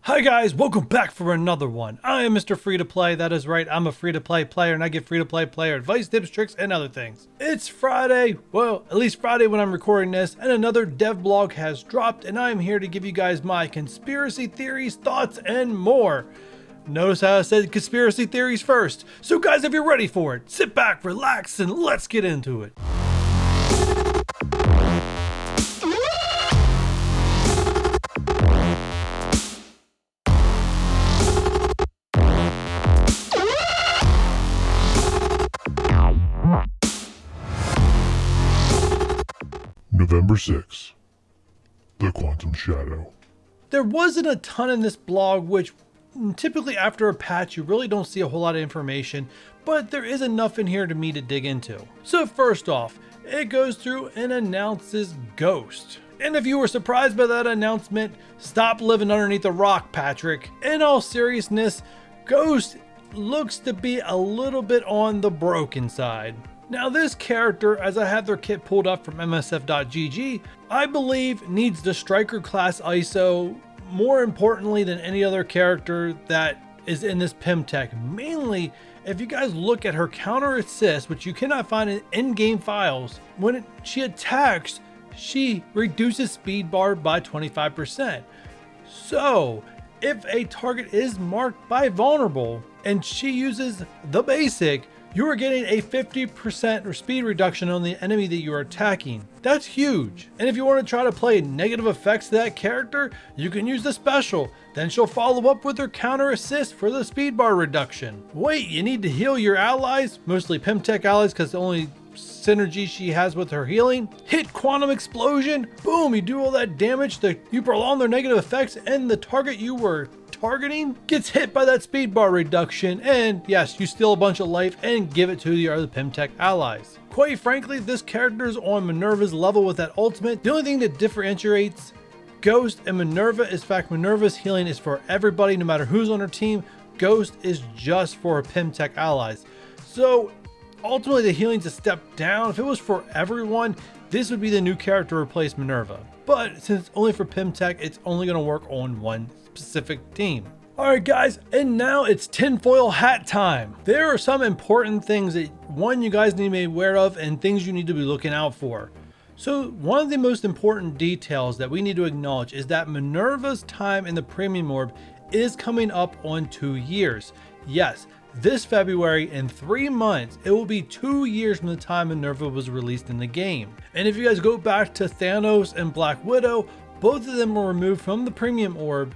Hi guys, welcome back for another one. I am Mr. Free to Play. That is right, I'm a free to play player and I give free to play player advice, tips, tricks, and other things. It's Friday, well, at least Friday when I'm recording this, and another dev blog has dropped, and I'm here to give you guys my conspiracy theories, thoughts, and more. Notice how I said conspiracy theories first. So guys, if you're ready for it, sit back, relax, and let's get into it. November 6th, The Quantum Shadow. There wasn't a ton in this blog, which typically after a patch you really don't see a whole lot of information, but there is enough in here to me to dig into. So first off, it goes through and announces Ghost. And if you were surprised by that announcement, stop living underneath a rock, Patrick. In all seriousness, Ghost looks to be a little bit on the broken side. Now this character, as I have their kit pulled up from msf.gg, I believe needs the Striker class ISO more importantly than any other character that is in this PIM tech. Mainly, if you guys look at her counter assist, which you cannot find in in-game files, when she attacks, she reduces speed bar by 25%. So, if a target is marked by vulnerable and she uses the basic, you are getting a 50% speed reduction on the enemy that you are attacking. That's huge. And if you want to try to play negative effects to that character, you can use the special. Then she'll follow up with her counter assist for the speed bar reduction. Wait, you need to heal your allies, mostly Pimtech allies because the only synergy she has with her healing. Hit quantum explosion, boom, you do all that damage, you prolong their negative effects, and the target you were targeting gets hit by that speed bar reduction, and yes, you steal a bunch of life and give it to your other Pimtech allies. Quite frankly, this character is on Minerva's level with that ultimate. The only thing that differentiates Ghost and Minerva is fact Minerva's healing is for everybody, no matter who's on her team. Ghost is just for her Pimtech allies. So ultimately the healing's a step down. If it was for everyone, this would be the new character to replace Minerva. But since it's only for Pimtech, it's only going to work on one specific team. Alright guys, and now it's tinfoil hat time. There are some important things that you guys need to be aware of and things you need to be looking out for. So one of the most important details that we need to acknowledge is that Minerva's time in the premium orb is coming up on 2 years. Yes, this February, in 3 months, it will be 2 years from the time Minerva was released in the game. And if you guys go back to Thanos and Black Widow, both of them were removed from the premium orb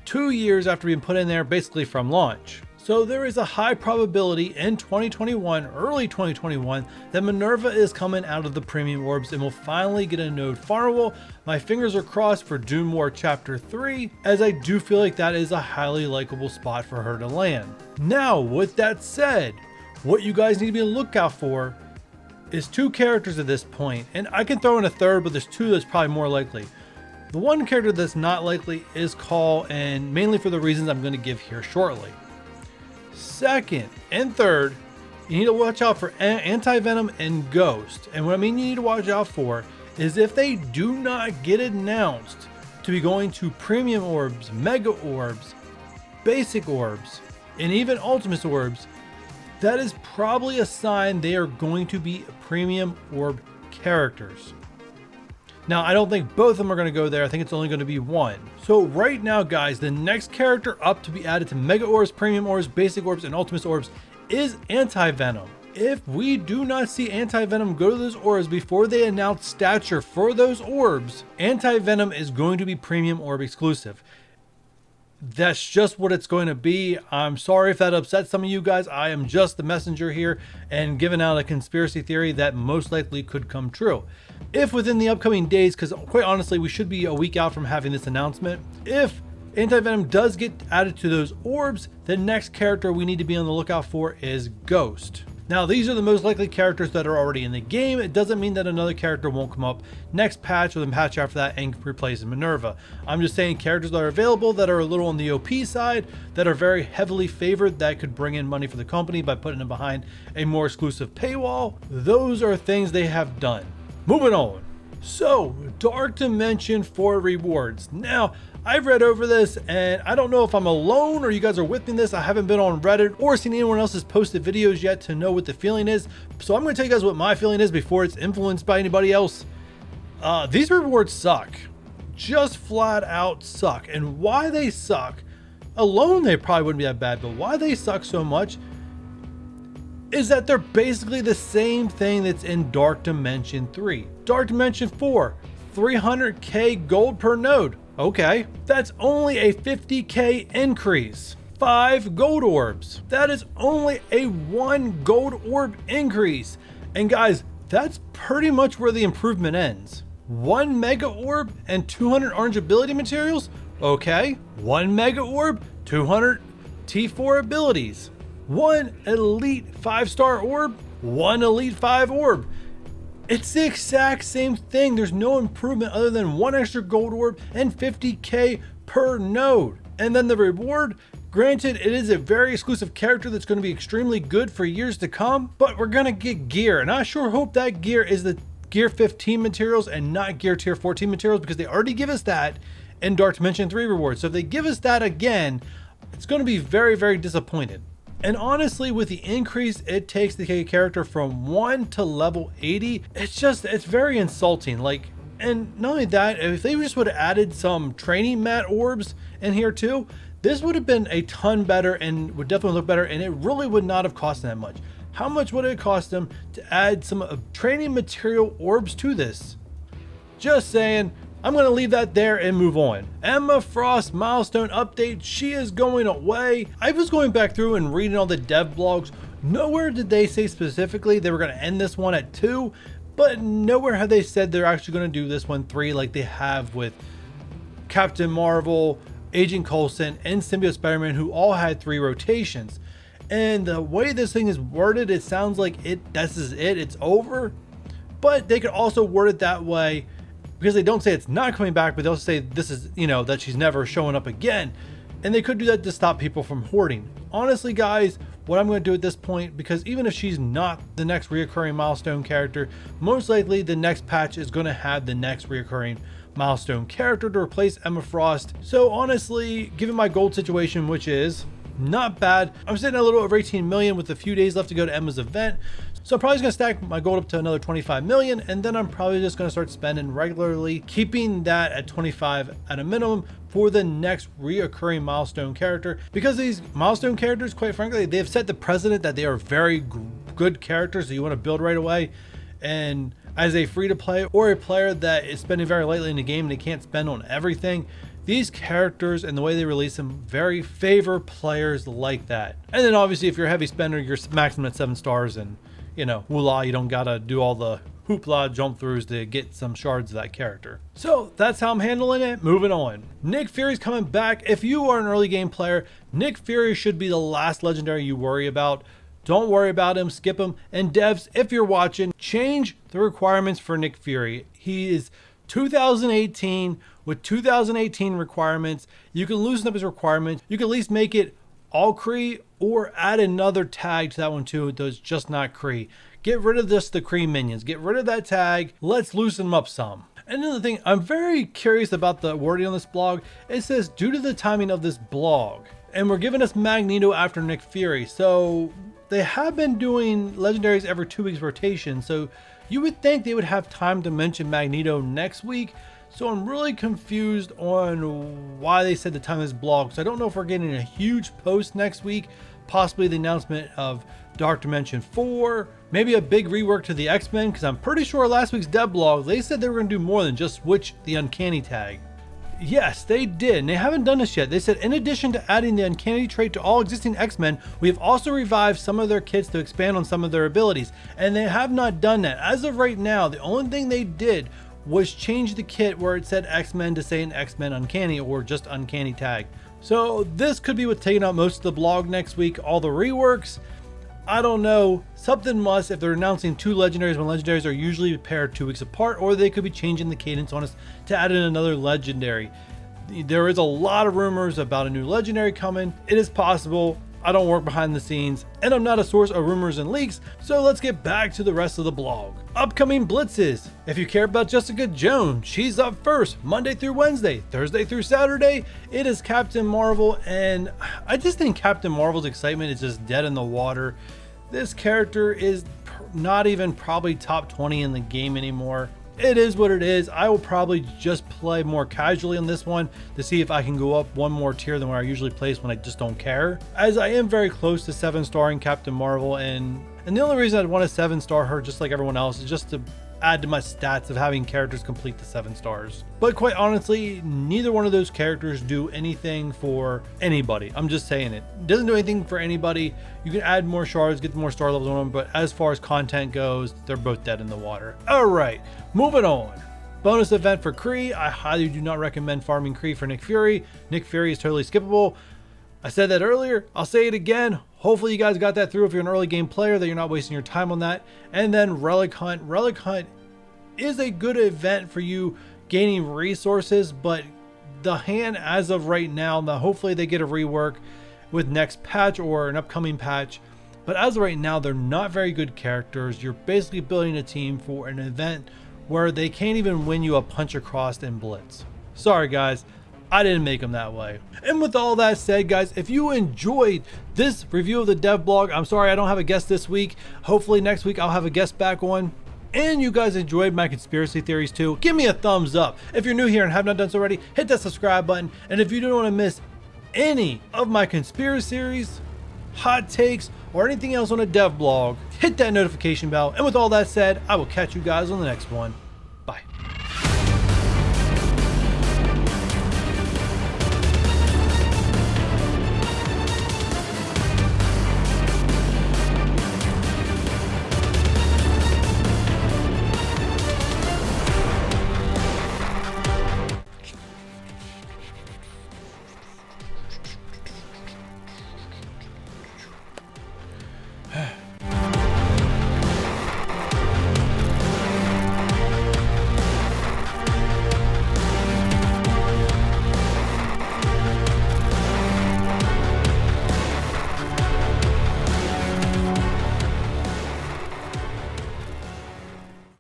2 years after being put in there, basically from launch. So there is a high probability in 2021, early 2021, that Minerva is coming out of the premium orbs and will finally get a node farmable. My fingers are crossed for Doom War Chapter 3, as I do feel like that is a highly likable spot for her to land. Now, with that said, what you guys need to be on the lookout for is 2 characters at this point, and I can throw in a third, but there's 2 that's probably more likely. The one character that's not likely is Call, and mainly for the reasons I'm going to give here shortly. Second and third, you need to watch out for Anti-Venom and Ghost. And what I mean you need to watch out for is if they do not get announced to be going to premium orbs, mega orbs, basic orbs, and even ultimate orbs, that is probably a sign they are going to be premium orb characters. Now, I don't think both of them are going to go there. I think it's only going to be one. So right now, guys, the next character up to be added to Mega Orbs, Premium Orbs, Basic Orbs, and Ultimate Orbs is Anti-Venom. If we do not see Anti-Venom go to those orbs before they announce stature for those orbs, Anti-Venom is going to be Premium Orb exclusive. That's just what it's going to be. I'm sorry if that upsets some of you guys. I am just the messenger here and giving out a conspiracy theory that most likely could come true. If within the upcoming days, because quite honestly, we should be a week out from having this announcement, if Anti-Venom does get added to those orbs, the next character we need to be on the lookout for is Ghost. Now, these are the most likely characters that are already in the game. It doesn't mean that another character won't come up next patch or the patch after that and replace Minerva. I'm just saying characters that are available that are a little on the OP side, that are very heavily favored, that could bring in money for the company by putting them behind a more exclusive paywall. Those are things they have done. Moving on. So, Dark Dimension 4 rewards. Now, I've read over this and I don't know if I'm alone or you guys are with me in this. I haven't been on Reddit or seen anyone else's posted videos yet to know what the feeling is. So I'm going to tell you guys what my feeling is before it's influenced by anybody else. These rewards suck. Just flat out suck. And why they suck, alone they probably wouldn't be that bad, but why they suck so much is that they're basically the same thing that's in Dark Dimension 3. Dark Dimension 4, 300k gold per node. Okay, that's only a 50k increase. 5 gold orbs. That is only a 1 gold orb increase. And guys, that's pretty much where the improvement ends. 1 mega orb and 200 orange ability materials? Okay, 1 mega orb, 200 T4 abilities. 1 elite 5-star orb, 1 elite 5 orb. It's the exact same thing. There's no improvement other than 1 extra gold orb and 50k per node. And then the reward, granted, it is a very exclusive character that's going to be extremely good for years to come, but we're going to get gear. And I sure hope that gear is the Gear 15 materials and not Gear Tier 14 materials, because they already give us that in Dark Dimension 3 rewards. So if they give us that again, it's going to be very, very disappointed. And honestly, with the increase it takes to get a character from 1 to level 80, it's very insulting. Like, and not only that, if they just would have added some training mat orbs in here too, this would have been a ton better and would definitely look better, and it really would not have cost that much. How much would it cost them to add some training material orbs to this? Just saying. I'm going to leave that there and move on. Emma Frost milestone update. She is going away. I was going back through and reading all the dev blogs. Nowhere did they say specifically they were going to end this one at 2, but nowhere have they said they're actually going to do this one 3 like they have with Captain Marvel, Agent Coulson, and Symbiote Spider-Man, who all had 3 rotations. And the way this thing is worded, it sounds like this is it, it's over. But they could also word it that way because they don't say it's not coming back, but they'll say this is, that she's never showing up again. And they could do that to stop people from hoarding. Honestly, guys, what I'm going to do at this point, because even if she's not the next reoccurring milestone character, most likely the next patch is going to have the next reoccurring milestone character to replace Emma Frost. So honestly, given my gold situation, which is not bad, I'm sitting at a little over 18 million with a few days left to go to Emma's event. So I'm probably just gonna stack my gold up to another 25 million, and then I'm probably just gonna start spending regularly, keeping that at 25 at a minimum for the next reoccurring milestone character. Because these milestone characters, quite frankly, they've set the precedent that they are very good characters that you want to build right away. And as a free to play or a player that is spending very lightly in the game and they can't spend on everything, these characters and the way they release them very favor players like that. And then obviously if you're a heavy spender, you're maximum at 7 stars and voila, you don't gotta do all the hoopla jump throughs to get some shards of that character. So that's how I'm handling it. Moving on. Nick Fury's coming back. If you are an early game player, Nick Fury should be the last legendary you worry about. Don't worry about him, skip him. And devs, if you're watching, change the requirements for Nick Fury. He is 2018 with 2018 requirements. You can loosen up his requirements. You can at least make it all Kree or add another tag to that one too. It does just not Kree. Get rid of the Kree minions. Get rid of that tag. Let's loosen them up some. And another thing, I'm very curious about the wording on this blog. It says, due to the timing of this blog, and we're giving us Magneto after Nick Fury. So they have been doing legendaries every 2 weeks rotation. So you would think they would have time to mention Magneto next week. So I'm really confused on why they said the time of this blog. So I don't know if we're getting a huge post next week, possibly the announcement of Dark Dimension 4, maybe a big rework to the X-Men, because I'm pretty sure last week's dev blog, they said they were going to do more than just switch the Uncanny tag. Yes, they did, and they haven't done this yet. They said, in addition to adding the Uncanny trait to all existing X-Men, we have also revived some of their kits to expand on some of their abilities, and they have not done that. As of right now, the only thing they did was change the kit where it said X-Men to say an X-Men Uncanny or just Uncanny tag. So this could be what's taking out most of the blog next week. All the reworks, I don't know. Something must, if they're announcing 2 legendaries when legendaries are usually paired 2 weeks apart, or they could be changing the cadence on us to add in another legendary. There is a lot of rumors about a new legendary coming. It is possible. I don't work behind the scenes, and I'm not a source of rumors and leaks, so let's get back to the rest of the blog. Upcoming blitzes. If you care about Jessica Jones, she's up first, Monday through Wednesday, Thursday through Saturday. It is Captain Marvel, and I just think Captain Marvel's excitement is just dead in the water. This character is not even probably top 20 in the game anymore. It is what it is. I will probably just play more casually on this one to see if I can go up one more tier than where I usually place when I just don't care, as I am very close to 7-starring Captain Marvel, and the only reason I'd want to 7-star her just like everyone else is just to add to my stats of having characters complete the 7 stars. But quite honestly, neither one of those characters do anything for anybody. I'm just saying it. It doesn't do anything for anybody. You can add more shards, get more star levels on them, but as far as content goes, they're both dead in the water. All right, moving on. Bonus event for Kree. I highly do not recommend farming Kree for Nick Fury. Nick Fury is totally skippable. I said that earlier, I'll say it again. Hopefully you guys got that through if you're an early game player, that you're not wasting your time on that. And then Relic Hunt. Relic Hunt is a good event for you gaining resources, but the hand as of right now, hopefully they get a rework with next patch or an upcoming patch. But as of right now, they're not very good characters. You're basically building a team for an event where they can't even win you a punch across in Blitz. Sorry guys, I didn't make them that way. And with all that said, guys, if you enjoyed this review of the dev blog, I'm sorry I don't have a guest this week. Hopefully next week I'll have a guest back on. And you guys enjoyed my conspiracy theories too, give me a thumbs up. If you're new here and have not done so already, hit that subscribe button. And if you don't want to miss any of my conspiracy theories, hot takes, or anything else on a dev blog, hit that notification bell. And with all that said, I will catch you guys on the next one.